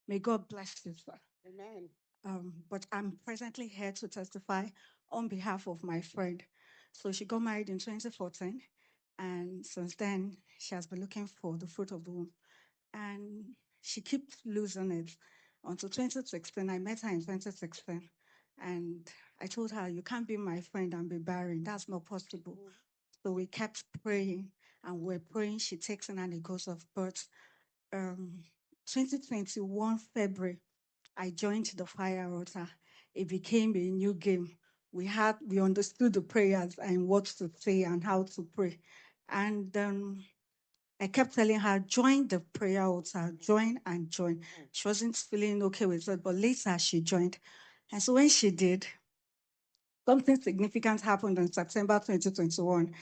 May God bless you, sir. Amen. But I'm presently here to testify on behalf of my friend. So she got married in 2014, and since then she has been looking for the fruit of the womb, and she keeps losing it. Until 2016, I met her in 2016, and I told her, "You can't be my friend and be barren. That's not possible." So we kept praying, and we're praying. She takes in and it goes off. But um, 2021 February, I joined the fire altar. It became a new game. We understood the prayers and what to say and how to pray. And I kept telling her, join the prayer altar, join and join. She wasn't feeling okay with it, but later she joined. And so when she did, something significant happened in September 2021.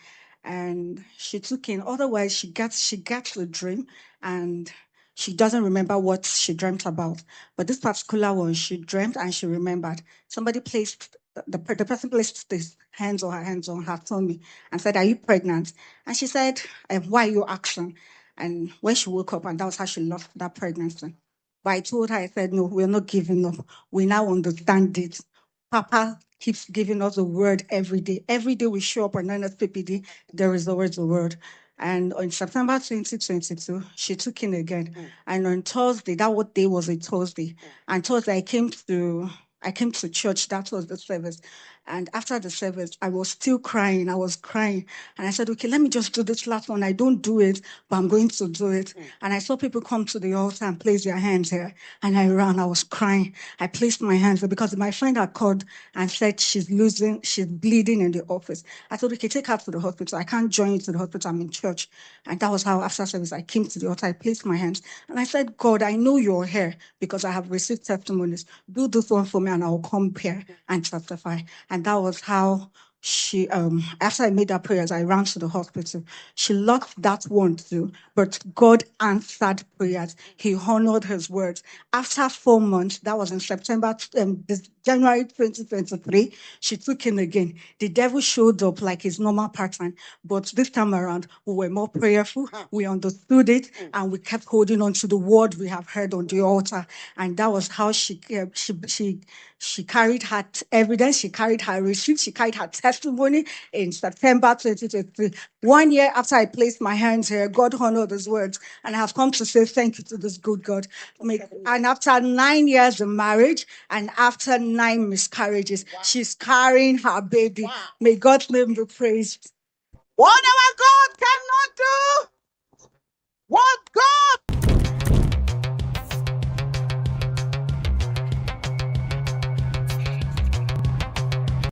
And she took in, otherwise she gets the dream and she doesn't remember what she dreamt about. But this particular one, she dreamt and she remembered. Somebody placed the person placed his hands on her tummy and said, "Are you pregnant?" And she said, "Why are you asking?" And when she woke up, and that was how she lost that pregnancy. But I told her, I said, "No, we're not giving up. We now understand it. Papa keeps giving us a word every day. Every day we show up on nsppd, there is always a word." And on September 2022, she took in again. And on Thursday, that what day was a Thursday. And Thursday I came to church. That was the service. And after the service, I was still crying. I was crying. And I said, "Okay, let me just do this last one. I don't do it, but I'm going to do it." And I saw people come to the altar and place their hands here. And I ran. I was crying. I placed my hands there because my friend had called and said she's bleeding in the office. I said, "Okay, take her to the hospital. I can't join you to the hospital. I'm in church." And that was how after service I came to the altar. I placed my hands and I said, "God, I know you're here because I have received testimonies. Do this one for me and I'll come here and testify." And that was how she after I made that prayers, I ran to the hospital. She lost that one too, but God answered prayers. He honored his words. After 4 months, that was in January 2023, she took in again. The devil showed up like his normal pattern, but this time around, we were more prayerful. We understood it, and we kept holding on to the word we have heard on the altar. And that was how she carried her evidence, she carried her receipt, she carried her testimony in September 2023. 1 year after I placed my hands here, God honored his words, and I have come to say thank you to this good God. And after 9 years of marriage and after 9 miscarriages, she's carrying her baby. May God's name be praised. What our God cannot do, what God